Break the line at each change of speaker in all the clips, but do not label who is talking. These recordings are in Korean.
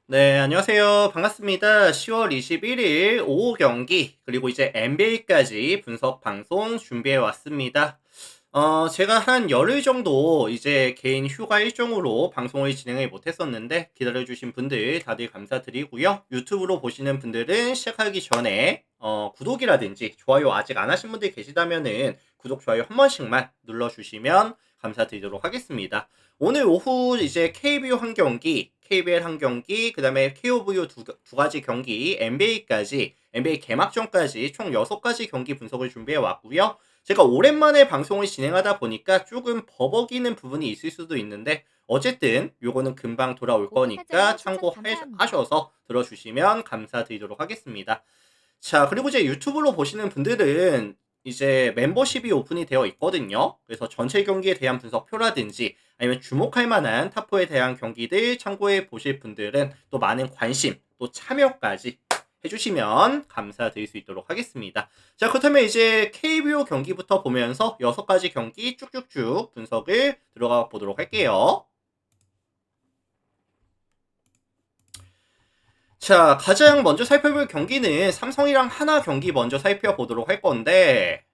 네, 안녕하세요. 반갑습니다. 10월 21일 오후 경기, 그리고 이제 NBA까지 분석 방송 준비해 왔습니다. 제가 한 열흘 정도 이제 개인 휴가 일정으로 방송을 진행을 못했었는데, 기다려주신 분들 다들 감사드리고요. 유튜브로 보시는 분들은 시작하기 전에, 구독이라든지 좋아요 아직 안 하신 분들 계시다면은 구독, 좋아요 한 번씩만 눌러주시면 감사드리도록 하겠습니다. 오늘 오후 이제 KBO 한 경기, KBL 한 경기, 그 다음에 KOVO 두 가지 경기, NBA까지, NBA 개막전까지 총 6가지 경기 분석을 준비해 왔고요. 제가 오랜만에 방송을 진행하다 보니까 조금 버벅이는 부분이 있을 수도 있는데, 어쨌든 요거는 금방 돌아올 거니까
고객사장님 추천 감사합니다.
참고하셔서 들어주시면 감사드리도록 하겠습니다. 자, 그리고 이제 유튜브로 보시는 분들은 이제 멤버십이 오픈이 되어 있거든요. 그래서 전체 경기에 대한 분석표라든지 아니면 주목할 만한 탑4에 대한 경기들 참고해 보실 분들은 또 많은 관심, 또 참여까지 해주시면 감사드릴 수 있도록 하겠습니다. 자, 그렇다면 이제 KBO 경기부터 보면서 6가지 경기 쭉쭉쭉 분석을 들어가 보도록 할게요. 자, 가장 먼저 살펴볼 경기는 삼성이랑 하나 경기 먼저 살펴보도록 할 건데,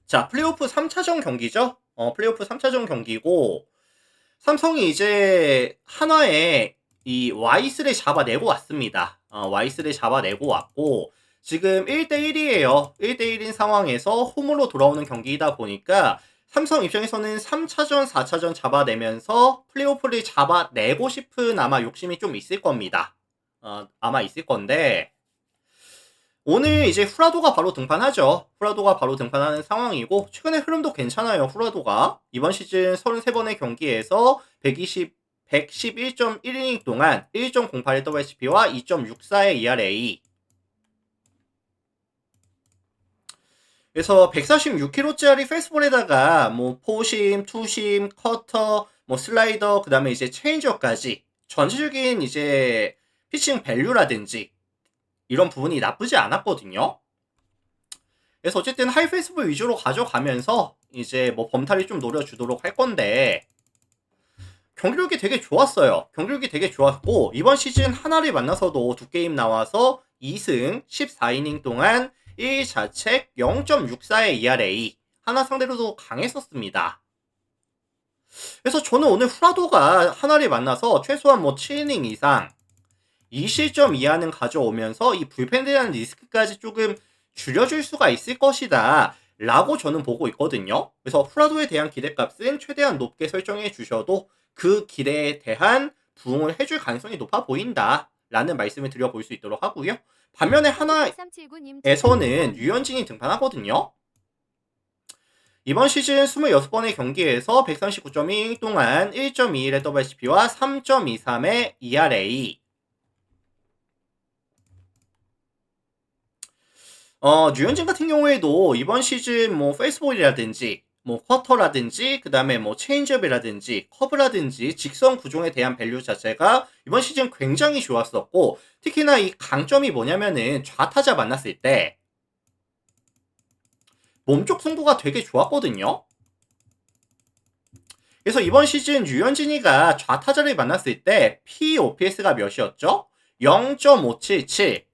자, 플레이오프 3차전 경기죠? 플레이오프 3차전 경기고, 삼성이 이제 한화에 이 와이스를 잡아내고 왔습니다. 와이스를 잡아내고 왔고, 지금 1대1이에요. 1대1인 상황에서 홈으로 돌아오는 경기이다 보니까, 삼성 입장에서는 3차전, 4차전 잡아내면서 플레이오프를 잡아내고 싶은 아마 욕심이 좀 있을 겁니다. 아마 있을 건데, 오늘 이제 후라도가 바로 등판하죠. 후라도가 바로 등판하는 상황이고, 최근에 흐름도 괜찮아요. 후라도가 이번 시즌 33번의 경기에서 111.1이닝 동안 1.08의 WHP와 2.64의 ERA, 그래서 146km짜리 페스볼에다가 뭐 포심, 투심, 커터, 뭐 슬라이더, 그 다음에 이제 체인지업까지 전체적인 이제 피칭 밸류라든지 이런 부분이 나쁘지 않았거든요. 그래서 어쨌든 하이 페이스볼 위주로 가져가면서 이제 뭐 범타를 좀 노려주도록 할 건데, 경기력이 되게 좋았어요. 경기력이 되게 좋았고, 이번 시즌 하나를 만나서도 두 게임 나와서 2승 14이닝 동안 1자책 0.64의 ERA, 하나 상대로도 강했었습니다. 그래서 저는 오늘 후라도가 하나를 만나서 최소한 뭐 7이닝 이상 2실점 이하는 가져오면서 이 불펜에 대한 리스크까지 조금 줄여줄 수가 있을 것이다 라고 저는 보고 있거든요. 그래서 후라도에 대한 기대값은 최대한 높게 설정해 주셔도 그 기대에 대한 부응을 해줄 가능성이 높아 보인다 라는 말씀을 드려볼 수 있도록 하고요. 반면에
컴퓨터8379님 추천
하나에서는
감사합니다.
유현진이 등판하거든요. 이번 시즌 26번의 경기에서 139.1 동안 1.21의 WHP와 3.23의 ERA, 류현진 같은 경우에도 이번 시즌 뭐 페이스볼이라든지 뭐 쿼터라든지 그 다음에 뭐 체인지업이라든지 커브라든지 직선 구종에 대한 밸류 자체가 이번 시즌 굉장히 좋았었고, 특히나 이 강점이 뭐냐면은 좌타자 만났을 때 몸쪽 승부가 되게 좋았거든요. 그래서 이번 시즌 류현진이가 좌타자를 만났을 때 POPS가 몇이었죠? 0.577.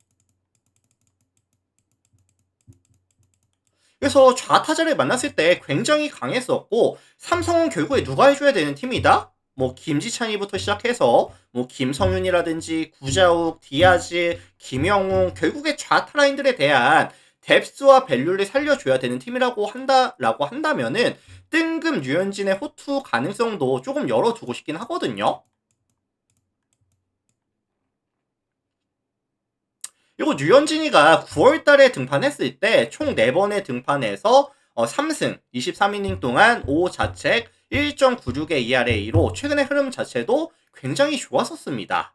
그래서 좌타자를 만났을 때 굉장히 강했었고, 삼성은 결국에 누가 해줘야 되는 팀이다? 뭐 김지찬이부터 시작해서 뭐 김성윤이라든지 구자욱, 디아즈, 김영웅, 결국에 좌타 라인들에 대한 뎁스와 밸류를 살려줘야 되는 팀이라고 한다면은 뜬금 류현진의 호투 가능성도 조금 열어두고 싶긴 하거든요. 그리고 류현진이가 9월 달에 등판했을 때 총 4번의 등판에서 3승 23이닝 동안 5자책 1.96의 ERA로 최근의 흐름 자체도 굉장히 좋았었습니다.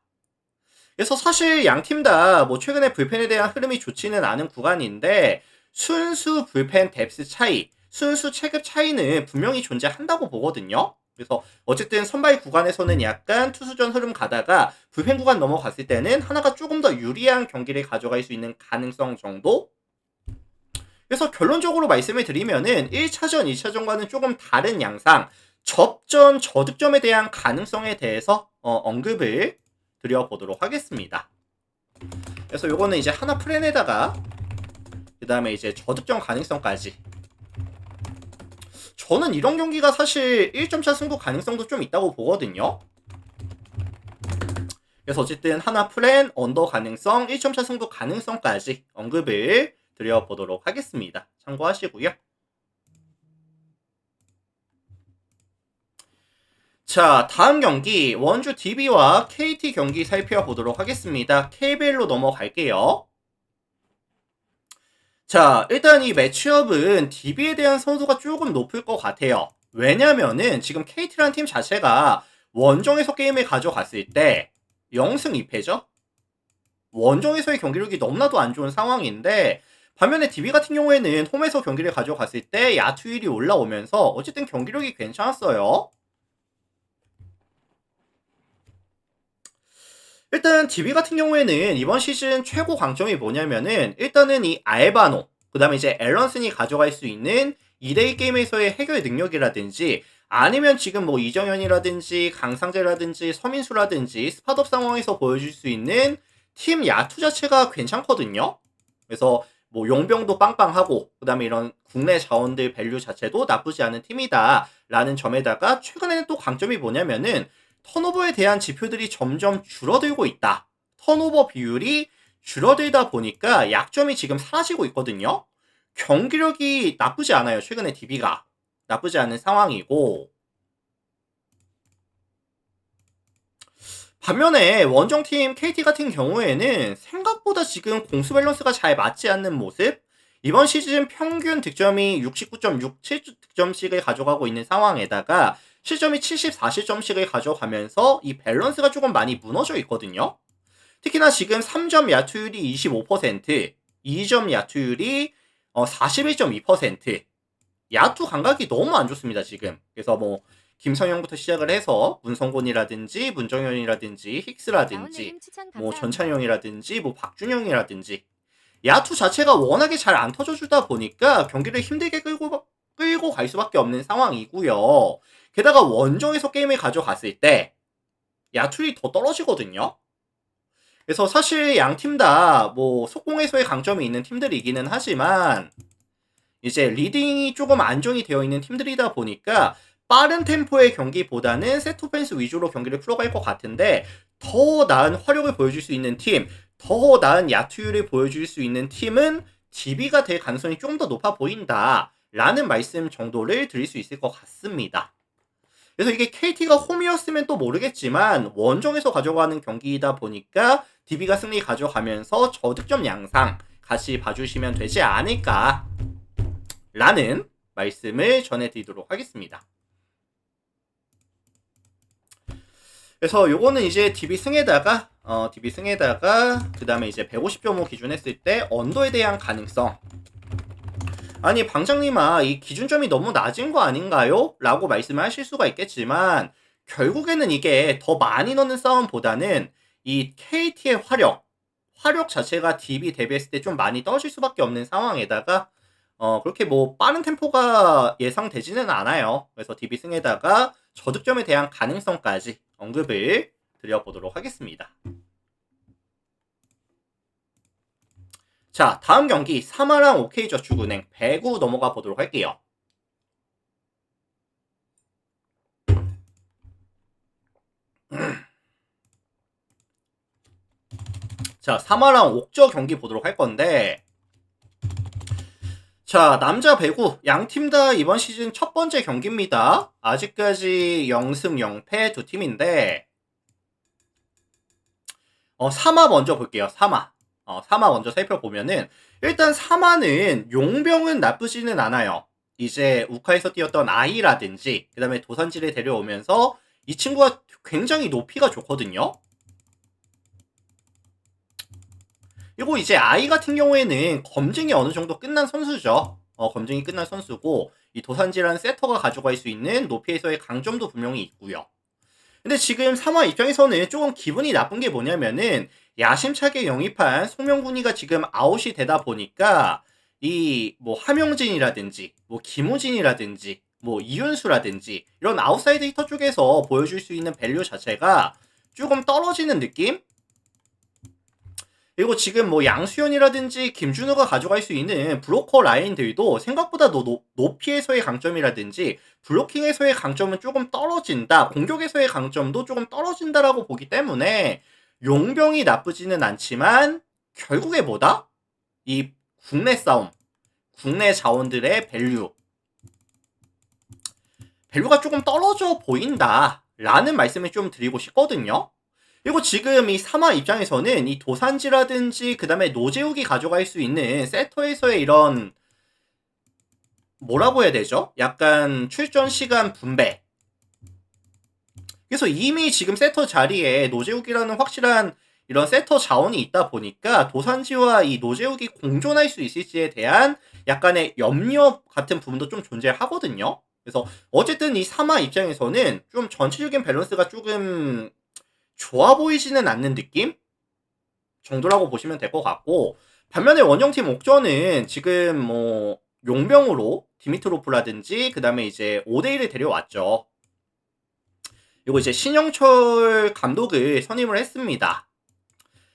그래서 사실 양 팀 다 뭐 최근에 불펜에 대한 흐름이 좋지는 않은 구간인데, 순수 불펜 뎁스 차이, 순수 체급 차이는 분명히 존재한다고 보거든요. 그래서 어쨌든 선발 구간에서는 약간 투수전 흐름 가다가 불펜 구간 넘어갔을 때는 하나가 조금 더 유리한 경기를 가져갈 수 있는 가능성 정도? 그래서 결론적으로 말씀을 드리면은 1차전, 2차전과는 조금 다른 양상, 접전, 저득점에 대한 가능성에 대해서 언급을 드려보도록 하겠습니다. 그래서 요거는 이제 하나 플랜에다가 그 다음에 이제 저득점 가능성까지. 저는 이런 경기가 사실 1점차 승부 가능성도 좀 있다고 보거든요. 그래서 어쨌든 하나 플랜, 언더 가능성, 1점차 승부 가능성까지 언급을 드려보도록 하겠습니다. 참고하시고요. 자, 다음 경기 원주 DB와 KT 경기 살펴보도록 하겠습니다. KBL로 넘어갈게요. 자, 일단 이 매치업은 DB에 대한 선호도가 조금 높을 것 같아요. 왜냐면은 지금 KT라는 팀 자체가 원정에서 게임을 가져갔을 때 0승 2패죠? 원정에서의 경기력이 너무나도 안 좋은 상황인데 반면에 DB 같은 경우에는 홈에서 경기를 가져갔을 때 야투율이 올라오면서 어쨌든 경기력이 괜찮았어요. 일단 DB 같은 경우에는 이번 시즌 최고 강점이 뭐냐면은 일단은 이 알바노 그 다음에 이제 앨런슨이 가져갈 수 있는 2대2 게임에서의 해결 능력이라든지 아니면 지금 뭐 이정현이라든지 강상재라든지 서민수라든지 스팟업 상황에서 보여줄 수 있는 팀 야투 자체가 괜찮거든요. 그래서 뭐 용병도 빵빵하고 그 다음에 이런 국내 자원들 밸류 자체도 나쁘지 않은 팀이다 라는 점에다가 최근에는 또 강점이 뭐냐면은 턴오버에 대한 지표들이 점점 줄어들고 있다. 턴오버 비율이 줄어들다 보니까 약점이 지금 사라지고 있거든요. 경기력이 나쁘지 않아요. 최근에 DB가. 나쁘지 않은 상황이고 반면에 원정팀 KT 같은 경우에는 생각보다 지금 공수 밸런스가 잘 맞지 않는 모습 이번 시즌 평균 득점이 69.67득점씩을 가져가고 있는 상황에다가 실점이 74실점씩을 가져가면서 이 밸런스가 조금 많이 무너져 있거든요. 특히나 지금 3점 야투율이 25%, 2점 야투율이 41.2%. 야투 감각이 너무 안 좋습니다, 지금. 그래서 뭐 김성영부터 시작을 해서 문성곤이라든지 문정현이라든지 힉스라든지 뭐 전찬영이라든지 뭐 박준영이라든지 야투 자체가 워낙에 잘 안 터져주다 보니까 경기를 힘들게 끌고 갈 수밖에 없는 상황이고요. 게다가 원정에서 게임을 가져갔을 때 야투율이 더 떨어지거든요. 그래서 사실 양 팀 다 뭐 속공에서의 강점이 있는 팀들이기는 하지만 이제 리딩이 조금 안정이 되어 있는 팀들이다 보니까 빠른 템포의 경기보다는 세트 오펜스 위주로 경기를 풀어갈 것 같은데 더 나은 화력을 보여줄 수 있는 팀, 더 나은 야투율을 보여줄 수 있는 팀은 DB가 될 가능성이 좀 더 높아 보인다 라는 말씀 정도를 드릴 수 있을 것 같습니다. 그래서 이게 KT가 홈이었으면 또 모르겠지만 원정에서 가져가는 경기이다 보니까 DB가 승리 가져가면서 저득점 양상 같이 봐주시면 되지 않을까 라는 말씀을 전해드리도록 하겠습니다. 그래서 요거는 이제 DB 승에다가 그 다음에 이제 150.5 기준 했을 때 언더에 대한 가능성. 아니 방장님아 이 기준점이 너무 낮은 거 아닌가요? 라고 말씀을 하실 수가 있겠지만 결국에는 이게 더 많이 넣는 싸움보다는 이 KT의 화력 자체가 DB 대비했을 때 좀 많이 떨어질 수밖에 없는 상황에다가 그렇게 뭐 빠른 템포가 예상되지는 않아요. 그래서 DB 승에다가 저득점에 대한 가능성까지 언급을 드려보도록 하겠습니다. 자, 다음 경기 사마랑 OK저축은행 배구 넘어가 보도록 할게요. 자, 사마랑 옥저 경기 보도록 할 건데 자, 남자 배구 양팀 다 이번 시즌 첫 번째 경기입니다. 아직까지 0승 0패 두 팀인데 사마 먼저 볼게요. 사마 먼저 살펴보면은 일단 사마는 용병은 나쁘지는 않아요. 이제 우카에서 뛰었던 아이라든지 그 다음에 도산지를 데려오면서 이 친구가 굉장히 높이가 좋거든요. 그리고 이제 아이 같은 경우에는 검증이 어느 정도 끝난 선수죠. 검증이 끝난 선수고 이 도산지라는 세터가 가져갈 수 있는 높이에서의 강점도 분명히 있고요. 근데 지금 사마 입장에서는 조금 기분이 나쁜 게 뭐냐면은 야심차게 영입한 송명군이가 지금 아웃이 되다 보니까 이 뭐 함영진이라든지 뭐 김우진이라든지 뭐 이윤수라든지 이런 아웃사이드 히터 쪽에서 보여줄 수 있는 밸류 자체가 조금 떨어지는 느낌? 그리고 지금 뭐 양수현이라든지 김준호가 가져갈 수 있는 브로커 라인들도 생각보다 높이에서의 강점이라든지 블로킹에서의 강점은 조금 떨어진다. 공격에서의 강점도 조금 떨어진다라고 보기 때문에 용병이 나쁘지는 않지만 결국에 뭐다? 이 국내 싸움, 국내 자원들의 밸류가 조금 떨어져 보인다라는 말씀을 좀 드리고 싶거든요. 그리고 지금 이 사마 입장에서는 이 도산지라든지 그 다음에 노재욱이 가져갈 수 있는 세터에서의 이런 뭐라고 해야 되죠? 약간 출전 시간 분배. 그래서 이미 지금 세터 자리에 노재욱이라는 확실한 이런 세터 자원이 있다 보니까 도산지와 이 노재욱이 공존할 수 있을지에 대한 약간의 염려 같은 부분도 좀 존재하거든요. 그래서 어쨌든 이 사마 입장에서는 좀 전체적인 밸런스가 조금 좋아 보이지는 않는 느낌? 정도라고 보시면 될 것 같고, 반면에 원정팀 옥저는 지금 뭐 용병으로 디미트로프라든지 그 다음에 이제 오데이를 데려왔죠. 그리고 이제 신영철 감독을 선임을 했습니다.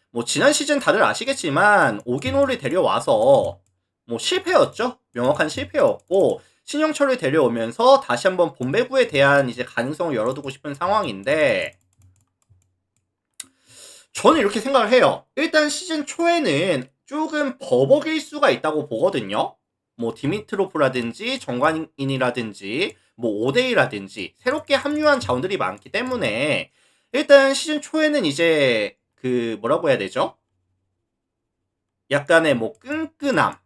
뭐 지난 시즌 다들 아시겠지만 오기노를 데려와서 뭐 실패였죠. 명확한 실패였고 신영철을 데려오면서 다시 한번 본배구에 대한 이제 가능성을 열어두고 싶은 상황인데, 저는 이렇게 생각을 해요. 일단 시즌 초에는 조금 버벅일 수가 있다고 보거든요. 뭐 디미트로프라든지 정관인이라든지 뭐 오데이라든지 새롭게 합류한 자원들이 많기 때문에 일단 시즌 초에는 이제 그 뭐라고 해야 되죠? 약간의 뭐 끈끈함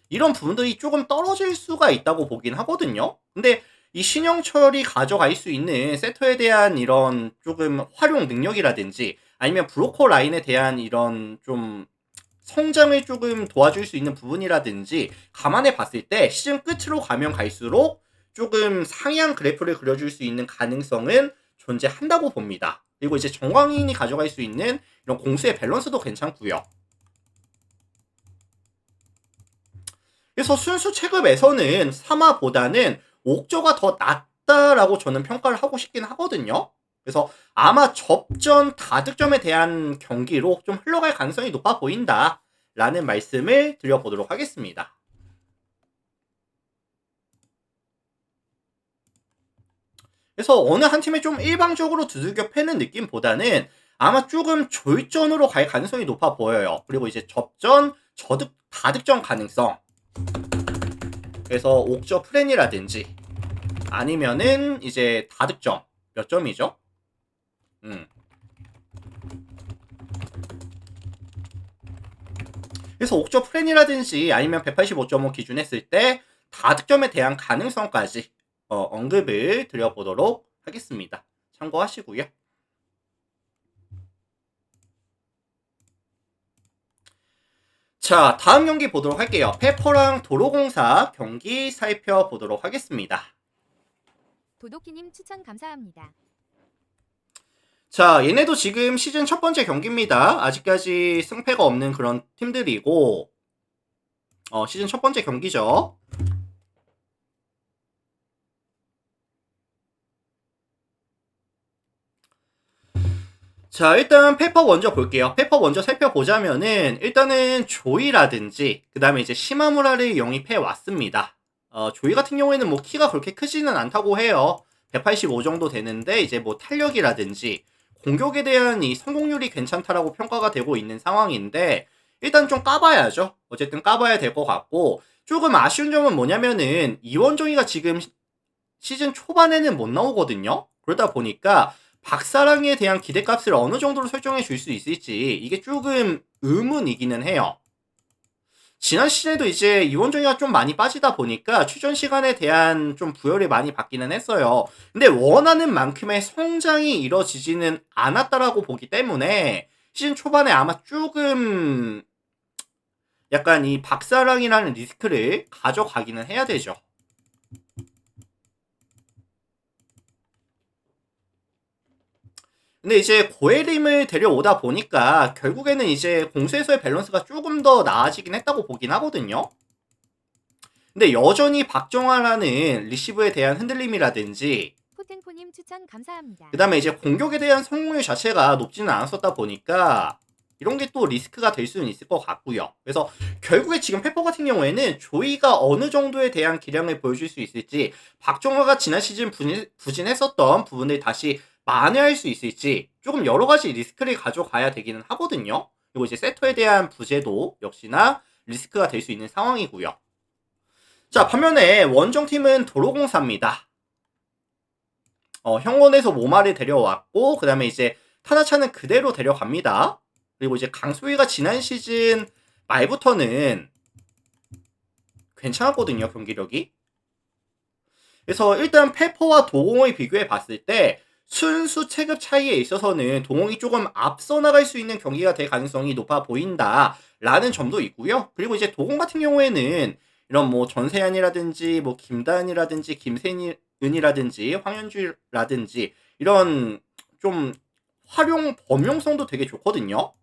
이런 부분들이 조금 떨어질 수가 있다고 보긴 하거든요. 근데 이 신영철이 가져갈 수 있는 세터에 대한 이런 조금 활용 능력이라든지 아니면 브로커 라인에 대한 이런 좀 성장을 조금 도와줄 수 있는 부분이라든지 감안해 봤을 때 시즌 끝으로 가면 갈수록 조금 상향 그래프를 그려줄 수 있는 가능성은 존재한다고 봅니다. 그리고 이제 정광인이 가져갈 수 있는 이런 공수의 밸런스도 괜찮고요. 그래서 순수 체급에서는 3화보다는 옥저가 더 낫다라고 저는 평가를 하고 싶긴 하거든요. 그래서 아마 접전 다득점에 대한 경기로 좀 흘러갈 가능성이 높아 보인다 라는 말씀을 드려보도록 하겠습니다. 그래서 어느 한 팀에 좀 일방적으로 두들겨 패는 느낌보다는 아마 조금 졸전으로 갈 가능성이 높아 보여요. 그리고 이제 접전, 다득점 가능성. 그래서 옥저 프렌이라든지 아니면은 이제 다득점 몇 점이죠? 그래서 옥저 프렌이라든지 아니면 185.5 기준했을 때 다득점에 대한 가능성까지 언급을 드려보도록 하겠습니다. 참고하시고요. 자, 다음 경기 보도록 할게요. 페퍼랑 도로공사 경기 살펴보도록 하겠습니다.
도도키님 추천 감사합니다.
자, 얘네도 지금 시즌 첫 번째 경기입니다. 아직까지 승패가 없는 그런 팀들이고 시즌 첫 번째 경기죠. 자, 일단 페퍼 먼저 볼게요. 페퍼 먼저 살펴보자면은 일단은 조이라든지 그 다음에 이제 시마무라를 영입해 왔습니다. 조이 같은 경우에는 뭐 키가 그렇게 크지는 않다고 해요. 185 정도 되는데 이제 뭐 탄력이라든지 공격에 대한 이 성공률이 괜찮다라고 평가가 되고 있는 상황인데 일단 좀 까봐야죠. 어쨌든 까봐야 될 것 같고, 조금 아쉬운 점은 뭐냐면은 이원종이가 지금 시즌 초반에는 못 나오거든요. 그러다 보니까 박사랑에 대한 기대값을 어느 정도로 설정해 줄 수 있을지 이게 조금 의문이기는 해요. 지난 시즌에도 이제 이원종이가 좀 많이 빠지다 보니까 출전 시간에 대한 좀 부여를 많이 받기는 했어요. 근데 원하는 만큼의 성장이 이뤄지지는 않았다라고 보기 때문에 시즌 초반에 아마 조금 약간 이 박사랑이라는 리스크를 가져가기는 해야 되죠. 근데 이제 고혜림을 데려오다 보니까 결국에는 이제 공수에서의 밸런스가 조금 더 나아지긴 했다고 보긴 하거든요. 근데 여전히 박정아라는 리시브에 대한 흔들림이라든지
포텐포님 추천 감사합니다.
그 다음에 이제 공격에 대한 성공률 자체가 높지는 않았었다 보니까 이런 게 또 리스크가 될 수는 있을 것 같고요. 그래서 결국에 지금 페퍼 같은 경우에는 조이가 어느 정도에 대한 기량을 보여줄 수 있을지, 박정화가 지난 시즌 부진했었던 부분을 다시 만회할 수 있을지 조금 여러 가지 리스크를 가져가야 되기는 하거든요. 그리고 이제 세터에 대한 부재도 역시나 리스크가 될 수 있는 상황이고요. 자, 반면에 원정팀은 도로공사입니다. 형원에서 모마를 데려왔고, 그 다음에 이제 타나차는 그대로 데려갑니다. 그리고 이제 강소희가 지난 시즌 말부터는 괜찮았거든요, 경기력이. 그래서 일단 페퍼와 도공을 비교해 봤을 때 순수 체급 차이에 있어서는 도공이 조금 앞서 나갈 수 있는 경기가 될 가능성이 높아 보인다라는 점도 있고요. 그리고 이제 도공 같은 경우에는 이런 뭐 전세현이라든지 뭐 김다은이라든지 김세은이라든지 황현주라든지 이런 좀 활용 범용성도 되게 좋거든요.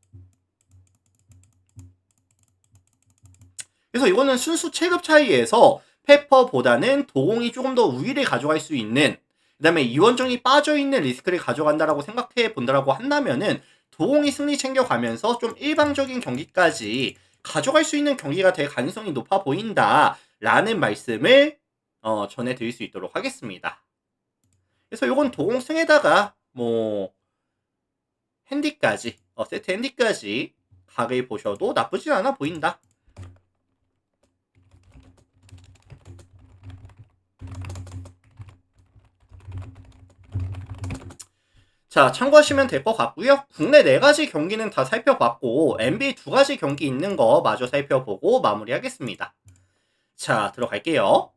그래서 이거는 순수 체급 차이에서 페퍼보다는 도공이 조금 더 우위를 가져갈 수 있는, 그 다음에 이원정이 빠져있는 리스크를 가져간다라고 생각해 본다라고 한다면은 도공이 승리 챙겨가면서 좀 일방적인 경기까지 가져갈 수 있는 경기가 될 가능성이 높아 보인다라는 말씀을 전해드릴 수 있도록 하겠습니다. 그래서 이건 도공 승에다가 뭐 핸디까지 세트 핸디까지 각을 보셔도 나쁘진 않아 보인다. 자, 참고하시면 될 것 같고요. 국내 4가지 경기는 다 살펴봤고 NBA 2가지 경기 있는 거 마저 살펴보고 마무리하겠습니다. 자, 들어갈게요.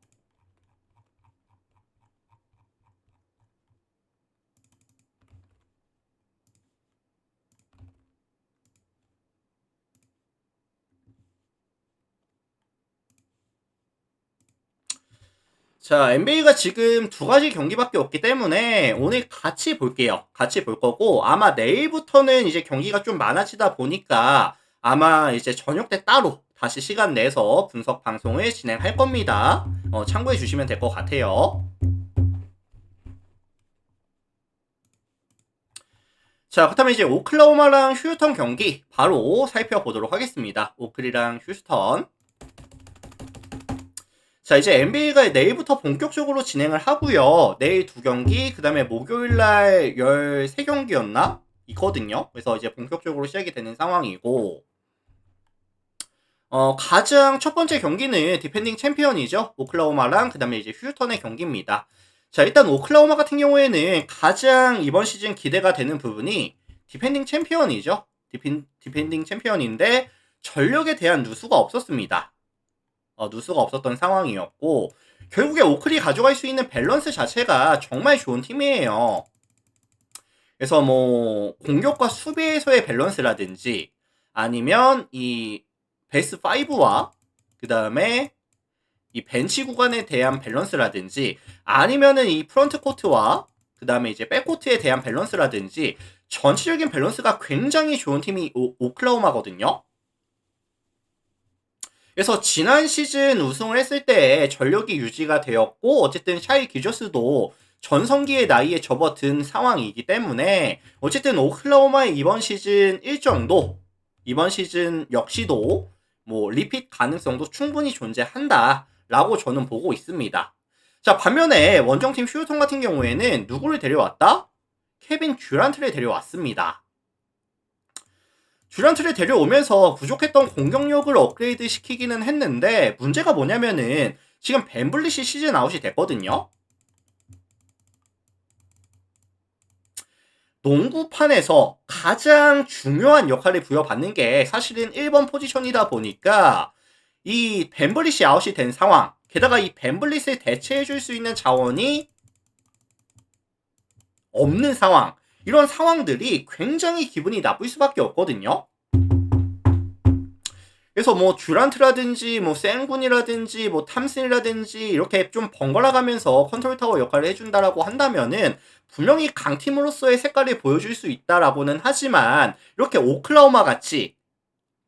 자, NBA가 지금 2가지 경기밖에 없기 때문에 오늘 같이 볼게요. 같이 볼 거고, 아마 내일부터는 이제 경기가 좀 많아지다 보니까 아마 이제 저녁 때 따로 다시 시간 내서 분석 방송을 진행할 겁니다. 참고해 주시면 될 것 같아요. 자, 그렇다면 이제 오클라호마랑 휴스턴 경기 바로 살펴보도록 하겠습니다. 오클이랑 휴스턴. 자, 이제 NBA가 내일부터 본격적으로 진행을 하고요. 내일 2경기, 그 다음에 목요일날 13경기였나? 있거든요. 그래서 이제 본격적으로 시작이 되는 상황이고, 가장 첫 번째 경기는 디펜딩 챔피언이죠. 오클라호마랑 그 다음에 이제 휴스턴의 경기입니다. 자, 일단 오클라호마 같은 경우에는 가장 이번 시즌 기대가 되는 부분이 디펜딩 챔피언이죠. 디펜딩 챔피언인데 전력에 대한 누수가 없었습니다. 누수가 없었던 상황이었고, 결국에 오클이 가져갈 수 있는 밸런스 자체가 정말 좋은 팀이에요. 그래서 뭐 공격과 수비에서의 밸런스라든지 아니면 이 베스트 5와 그 다음에 이 벤치 구간에 대한 밸런스라든지 아니면은 이 프런트 코트와 그 다음에 이제 백코트에 대한 밸런스라든지 전체적인 밸런스가 굉장히 좋은 팀이 오클라호마거든요. 그래서 지난 시즌 우승을 했을 때 전력이 유지가 되었고, 어쨌든 샤이 기저스도 전성기의 나이에 접어든 상황이기 때문에 어쨌든 오클라호마의 이번 시즌 일정도 이번 시즌 역시도 뭐 리핏 가능성도 충분히 존재한다라고 저는 보고 있습니다. 자, 반면에 원정팀 휴스턴 같은 경우에는 누구를 데려왔다? 케빈 듀란트를 데려왔습니다. 듀란트를 데려오면서 부족했던 공격력을 업그레이드 시키기는 했는데, 문제가 뭐냐면은 지금 벤블릿이 시즌 아웃이 됐거든요. 농구판에서 가장 중요한 역할을 부여받는 게 사실은 1번 포지션이다 보니까 이 벤블릿이 아웃이 된 상황, 게다가 이 벤블릿을 대체해줄 수 있는 자원이 없는 상황, 이런 상황들이 굉장히 기분이 나쁠 수밖에 없거든요. 그래서 뭐 듀란트라든지 뭐 센군이라든지 뭐 탐슨이라든지 이렇게 좀 번갈아 가면서 컨트롤 타워 역할을 해준다라고 한다면은 분명히 강팀으로서의 색깔을 보여줄 수 있다라고는 하지만, 이렇게 오클라호마 같이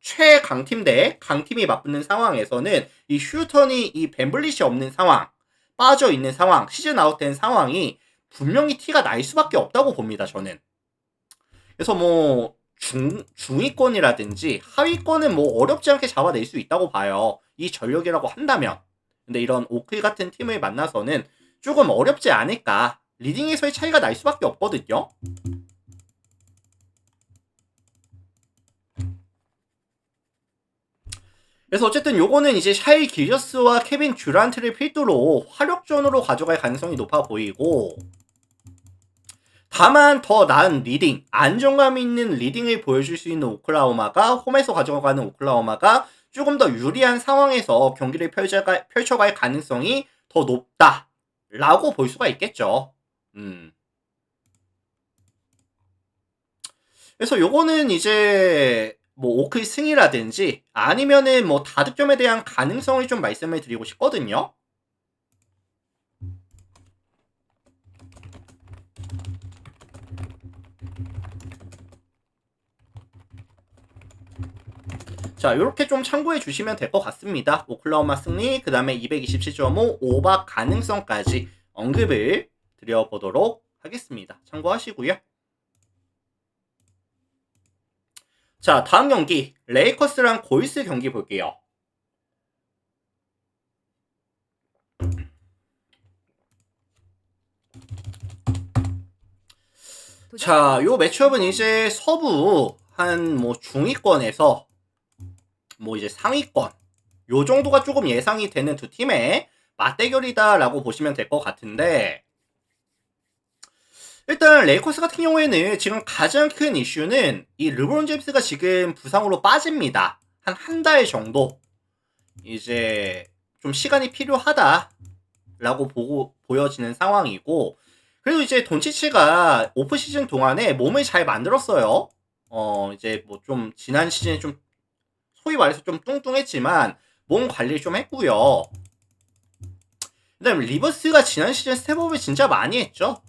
최강팀 대 강팀이 맞붙는 상황에서는 이 휴턴이 이 벤블릿이 없는 상황, 빠져 있는 상황, 시즌 아웃된 상황이 분명히 티가 날 수밖에 없다고 봅니다, 저는. 그래서 뭐 중위권이라든지 하위권은 뭐 어렵지 않게 잡아낼 수 있다고 봐요. 이 전력이라고 한다면. 근데 이런 오클 같은 팀을 만나서는 조금 어렵지 않을까. 리딩에서의 차이가 날 수밖에 없거든요. 그래서 어쨌든 요거는 이제 샤이 기저스와 케빈 듀란트를 필두로 화력전으로 가져갈 가능성이 높아 보이고, 다만 더 나은 리딩, 안정감 있는 리딩을 보여줄 수 있는 오클라호마가, 홈에서 가져가는 오클라호마가 조금 더 유리한 상황에서 경기를 펼쳐갈 가능성이 더 높다라고 볼 수가 있겠죠. 그래서 요거는 이제 뭐 오클 승이라든지 아니면은 뭐 다득점에 대한 가능성을 좀 말씀을 드리고 싶거든요. 자, 요렇게 좀 참고해 주시면 될 것 같습니다. 오클라호마 승리, 그 다음에 227.5 오박 가능성까지 언급을 드려보도록 하겠습니다. 참고하시고요. 자, 다음 경기 레이커스랑 골스 경기 볼게요. 자, 요 매치업은 이제 서부 한 뭐 중위권에서 뭐 이제 상위권 요 정도가 조금 예상이 되는 두 팀의 맞대결이다라고 보시면 될 것 같은데, 일단 레이커스 같은 경우에는 지금 가장 큰 이슈는 이 르브론 제임스가 지금 부상으로 빠집니다. 한 달 정도 이제 좀 시간이 필요하다라고 보여지는 상황이고, 그래도 이제 돈치치가 오프 시즌 동안에 몸을 잘 만들었어요. 이제 뭐 좀 지난 시즌에 좀 소위 말해서 좀 뚱뚱했지만 몸 관리를 좀 했고요. 그다음에 리버스가 지난 시즌 스텝업을 진짜 많이 했죠.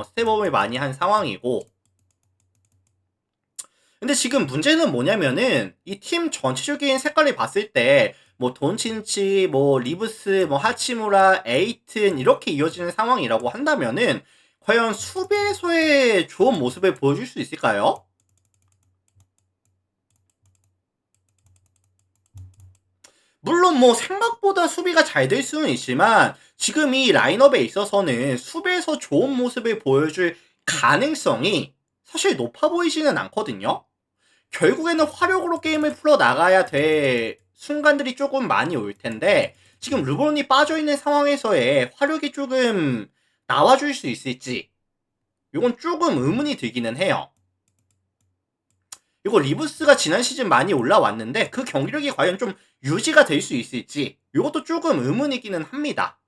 스텝업을 많이 한 상황이고, 근데 지금 문제는 뭐냐면은 이 팀 전체적인 색깔을 봤을 때 뭐 돈친치, 뭐 리브스, 뭐 하치무라, 에이튼 이렇게 이어지는 상황이라고 한다면은 과연 수비에서의 좋은 모습을 보여줄 수 있을까요? 물론 뭐 생각보다 수비가 잘 될 수는 있지만 지금 이 라인업에 있어서는 수비에서 좋은 모습을 보여줄 가능성이 사실 높아 보이지는 않거든요. 결국에는 화력으로 게임을 풀어나가야 될 순간들이 조금 많이 올 텐데, 지금 르브론이 빠져있는 상황에서의 화력이 조금 나와줄 수 있을지 이건 조금 의문이 들기는 해요. 이거 리브스가 지난 시즌 많이 올라왔는데 그 경기력이 과연 좀 유지가 될 수 있을지 이것도 조금 의문이기는 합니다.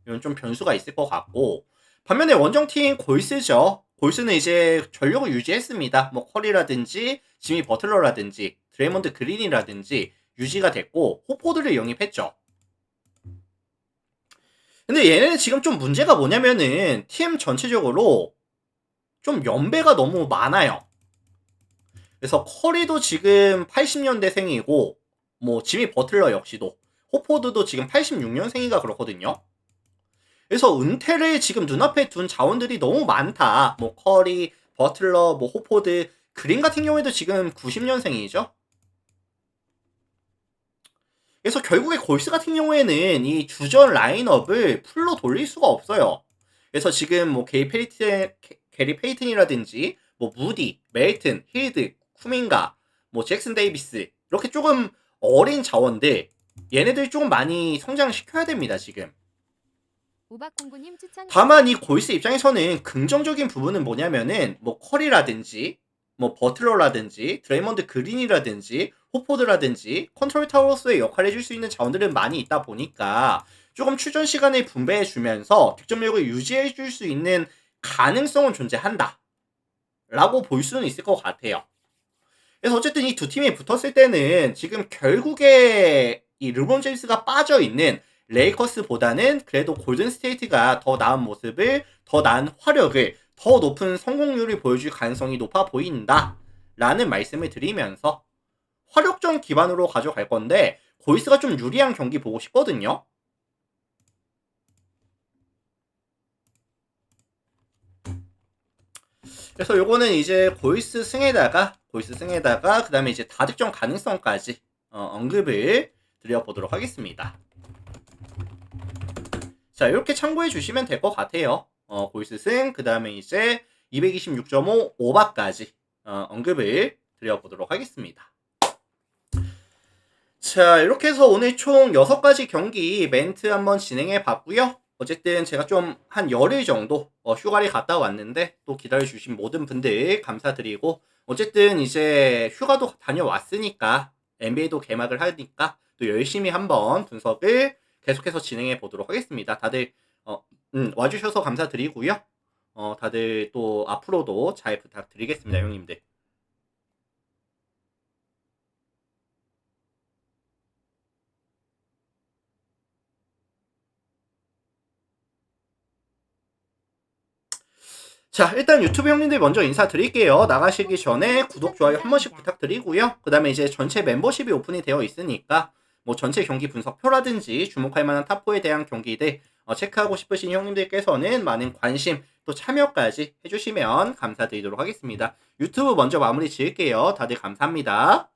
이건 좀 변수가 있을 것 같고, 반면에 원정팀 골스죠. 골스는 이제 전력을 유지했습니다. 뭐 커리라든지 지미 버틀러라든지 드레이먼드 그린이라든지 유지가 됐고 호포드를 영입했죠. 근데 얘네는 지금 좀 문제가 뭐냐면은 팀 전체적으로 좀 연배가 너무 많아요. 그래서 커리도 지금 80년대생이고 뭐 지미 버틀러 역시도, 호포드도 지금 86년생이가 그렇거든요. 그래서 은퇴를 지금 눈앞에 둔 자원들이 너무 많다. 뭐 커리, 버틀러, 뭐 호포드, 그린 같은 경우에도 지금 90년생이죠. 그래서 결국에 골스 같은 경우에는 이 주전 라인업을 풀로 돌릴 수가 없어요. 그래서 지금 뭐 게리 페이튼이라든지 뭐 무디, 메이튼, 힐드, 쿠민가, 뭐 잭슨 데이비스 이렇게 조금 어린 자원들, 얘네들 조금 많이 성장시켜야 됩니다 지금.
오박공구님 추천.
다만 이 골스 입장에서는 긍정적인 부분은 뭐냐면은 뭐 커리라든지 뭐 버틀러라든지 드레이먼드 그린이라든지 호포드라든지 컨트롤 타워로서의 역할을 해줄 수 있는 자원들은 많이 있다 보니까 조금 출전 시간을 분배해 주면서 득점력을 유지해 줄 수 있는 가능성은 존재한다 라고 볼 수는 있을 것 같아요. 그래서 어쨌든 이 두 팀이 붙었을 때는 지금 결국에 이 르브론 제임스가 빠져있는 레이커스보다는 그래도 골든 스테이트가 더 나은 모습을, 더 나은 화력을, 더 높은 성공률을 보여줄 가능성이 높아 보인다 라는 말씀을 드리면서 화력전 기반으로 가져갈 건데 골스가 좀 유리한 경기 보고 싶거든요. 그래서 요거는 이제 골스 승에다가 그 다음에 이제 다득점 가능성까지 언급을 드려보도록 하겠습니다. 자, 이렇게 참고해 주시면 될 것 같아요. 골스 승, 그 다음에 이제 226.5 오바까지 언급을 드려보도록 하겠습니다. 자, 이렇게 해서 오늘 총 6가지 경기 멘트 한번 진행해 봤고요. 어쨌든 제가 좀 한 열흘 정도 휴가를 갔다 왔는데 또 기다려주신 모든 분들 감사드리고, 어쨌든 이제 휴가도 다녀왔으니까 NBA도 개막을 하니까 또 열심히 한번 분석을 계속해서 진행해 보도록 하겠습니다. 다들 와주셔서 감사드리고요. 다들 또 앞으로도 잘 부탁드리겠습니다, 형님들. 자, 일단 유튜브 형님들 먼저 인사드릴게요. 나가시기 전에 구독, 좋아요 한 번씩 부탁드리고요. 그 다음에 이제 전체 멤버십이 오픈이 되어 있으니까 뭐 전체 경기 분석표라든지 주목할 만한 탑4에 대한 경기들 체크하고 싶으신 형님들께서는 많은 관심 또 참여까지 해주시면 감사드리도록 하겠습니다. 유튜브 먼저 마무리 지을게요. 다들 감사합니다.